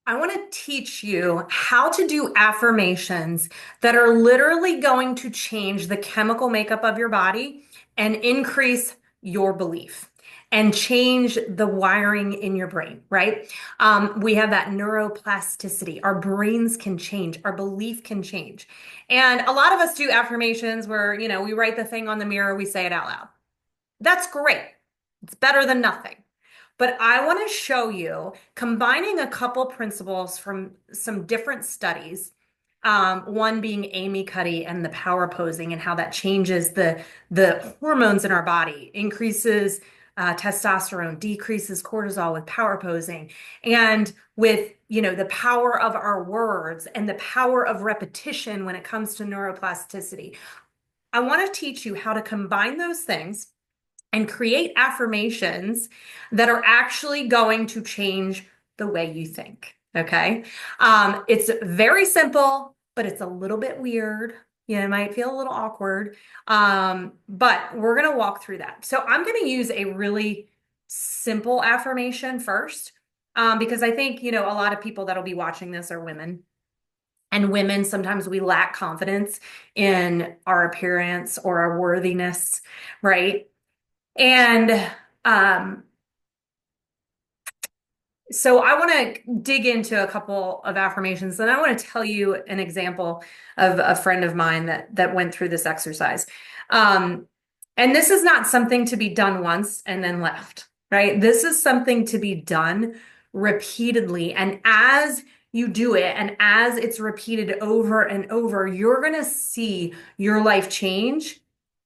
I want to teach you how to do affirmations that are literally going to change the chemical makeup of your body and increase your belief and change the wiring in your brain, right? We have that neuroplasticity. Our brains can change, our belief can change. And a lot of us do affirmations where, we write the thing on the mirror, we say it out loud. That's great. It's better than nothing. But I want to show you combining a couple principles from some different studies. One being Amy Cuddy and the power posing and how that changes the hormones in our body, increases testosterone, decreases cortisol with power posing, and with the power of our words and the power of repetition when it comes to neuroplasticity. I want to teach you how to combine those things and create affirmations that are actually going to change the way you think. Okay. It's very simple, but it's a little bit weird. It might feel a little awkward. But we're going to walk through that. So I'm going to use a really simple affirmation first, because I think, a lot of people that'll be watching this are women. And women, sometimes we lack confidence in our appearance or our worthiness, right? And um, so I want to dig into a couple of affirmations, and I want to tell you an example of a friend of mine that went through this exercise. Um, and this is not something to be done once and then left, right? This is something to be done repeatedly. And as you do it, and as it's repeated over and over, you're going to see your life change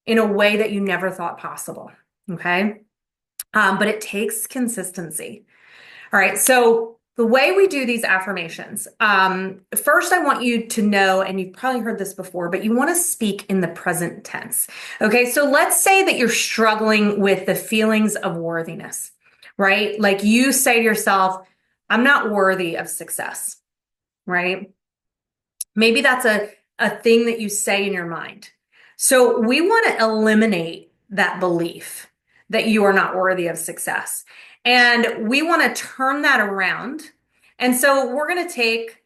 in a way that you never thought possible. Okay. But it takes consistency. All right. So the way we do these affirmations, first, I want you to know, and you've probably heard this before, but you want to speak in the present tense. Okay. So let's say that you're struggling with the feelings of worthiness, right? Like you say to yourself, I'm not worthy of success, right? Maybe that's a thing that you say in your mind. So we want to eliminate that belief that you are not worthy of success. And we want to turn that around. And so we're going to take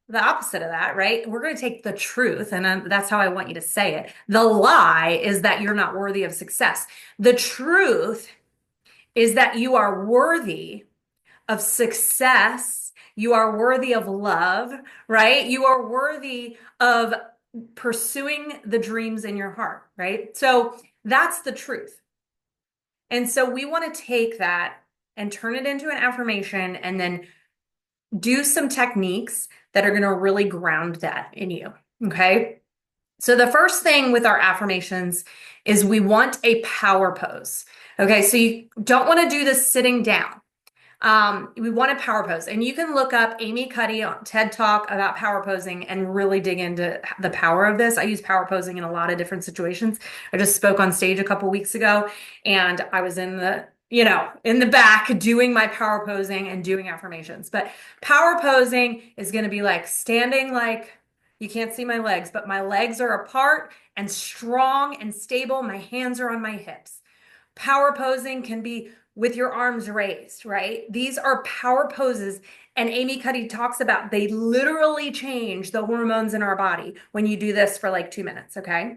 the opposite of that, right? We're going to take the truth, and that's how I want you to say it. The lie is that you're not worthy of success. The truth is that you are worthy of success. You are worthy of love, right? You are worthy of pursuing the dreams in your heart, right? So that's the truth. And so we want to take that and turn it into an affirmation and then do some techniques that are going to really ground that in you. Okay. So the first thing with our affirmations is we want a power pose. Okay. So you don't want to do this sitting down. We want a power pose, and you can look up Amy Cuddy on TED Talk about power posing and really dig into the power of this. I use power posing in a lot of different situations. I just spoke on stage a couple weeks ago, and I was in the back doing my power posing and doing affirmations. But power posing is going to be like standing, like you can't see my legs, but my legs are apart and strong and stable. My hands are on my hips. Power posing can be with your arms raised, right? These are power poses. And Amy Cuddy talks about they literally change the hormones in our body when you do this for like 2 minutes, okay?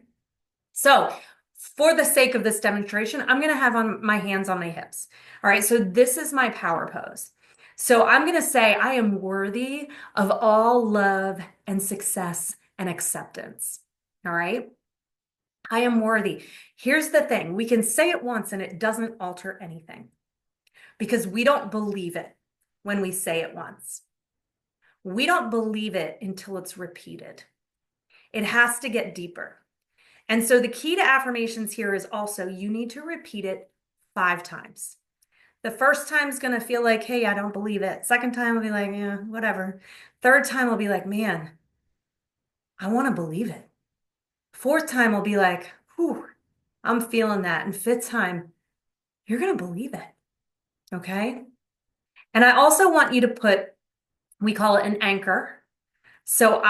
So for the sake of this demonstration, I'm going to have on my hands on my hips. All right, so this is my power pose. So I'm going to say I am worthy of all love and success and acceptance. All right? I am worthy. Here's the thing. We can say it once and it doesn't alter anything because we don't believe it when we say it once. We don't believe it until it's repeated. It has to get deeper. And so the key to affirmations here is also you need to repeat it 5 times. The first time is going to feel like, hey, I don't believe it. Second time will be like, yeah, whatever. Third time will be like, man, I want to believe it. Fourth time will be like, whew, I'm feeling that. And fifth time, you're going to believe it. Okay. And I also want you to put, we call it an anchor. So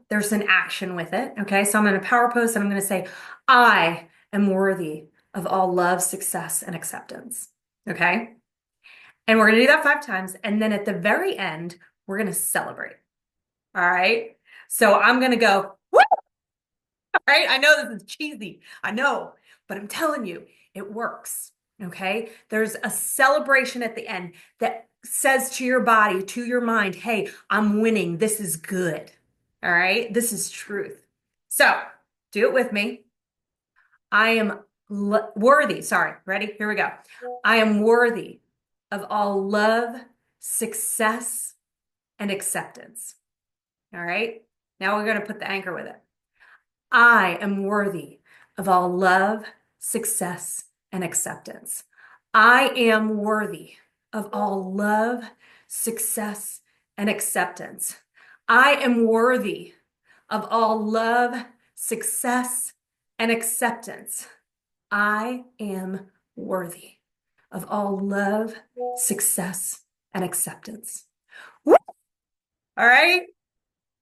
there's an action with it. Okay. So I'm in a power pose and I'm going to say, I am worthy of all love, success, and acceptance. Okay. And we're going to do that 5 times. And then at the very end, we're going to celebrate. All right. So I'm going to go, woo! All right. I know this is cheesy. I know, but I'm telling you, it works. Okay. There's a celebration at the end that says to your body, to your mind, hey, I'm winning. This is good. All right. This is truth. So do it with me. I am worthy. Sorry. Ready? Here we go. I am worthy of all love, success, and acceptance. All right. Now we're going to put the anchor with it. I am worthy of all love, success, and acceptance. I am worthy of all love, success, and acceptance. I am worthy of all love, success, and acceptance. I am worthy of all love, success, and acceptance. Woo! All right.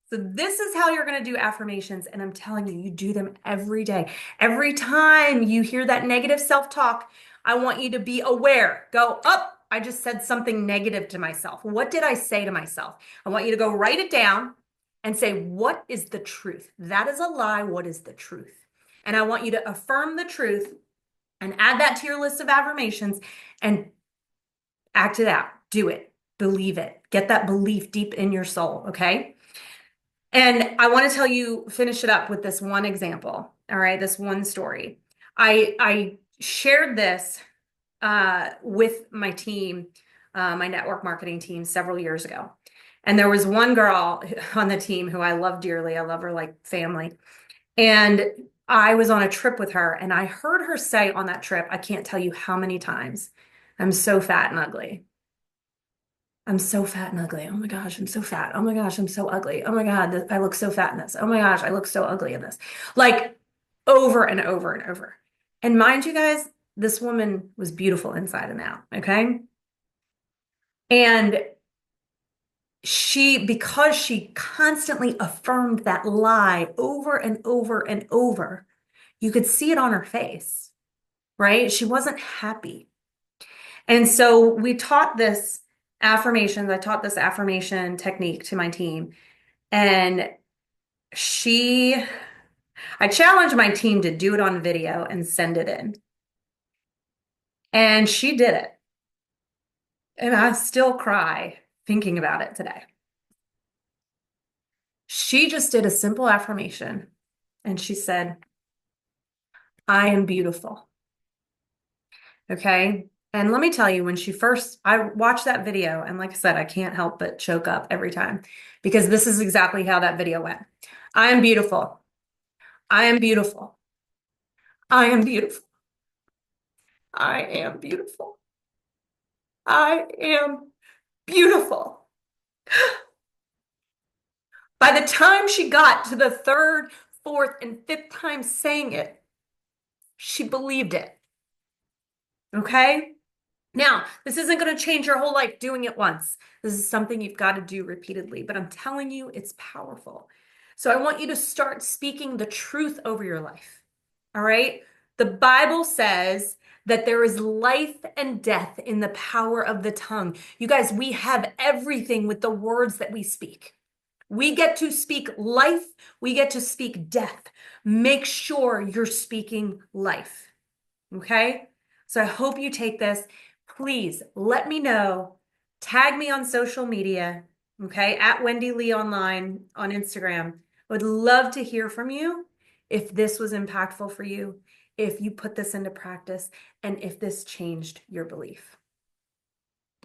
So this is how you're going to do affirmations. And I'm telling you, you do them every day. Every time you hear that negative self-talk, I want you to be aware. Go up. I just said something negative to myself. What did I say to myself? I want you to go write it down and say, what is the truth? That is a lie. What is the truth? And I want you to affirm the truth and add that to your list of affirmations and act it out. Do it. Believe it. Get that belief deep in your soul. Okay. And I want to tell you, finish it up with this one example. All right, this one story. I shared this with my team, my network marketing team several years ago. And there was one girl on the team who I love dearly. I love her like family. And I was on a trip with her and I heard her say on that trip, I can't tell you how many times, I'm so fat and ugly. I'm so fat and ugly. Oh my gosh, I'm so fat. Oh my gosh, I'm so ugly. Oh my God, I look so fat in this. Oh my gosh, I look so ugly in this. Like over and over and over. And mind you guys, this woman was beautiful inside and out, okay? And because she constantly affirmed that lie over and over and over, you could see it on her face, right? She wasn't happy. And so we taught this affirmations. I taught this affirmation technique to my team. And I challenged my team to do it on video and send it in. And she did it. And I still cry thinking about it today. She just did a simple affirmation. And she said, I am beautiful. Okay. And let me tell you, I watched that video, and like I said, I can't help but choke up every time because this is exactly how that video went. I am beautiful. I am beautiful. I am beautiful. I am beautiful. I am beautiful. By the time she got to the third, fourth, and fifth time saying it, she believed it. Okay? Now, this isn't going to change your whole life doing it once. This is something you've got to do repeatedly, but I'm telling you, it's powerful. So I want you to start speaking the truth over your life. All right? The Bible says that there is life and death in the power of the tongue. You guys, we have everything with the words that we speak. We get to speak life. We get to speak death. Make sure you're speaking life. Okay? So I hope you take this. Please let me know. Tag me on social media. Okay? At Wendy Lee Online on Instagram. I would love to hear from you if this was impactful for you, if you put this into practice, and if this changed your belief.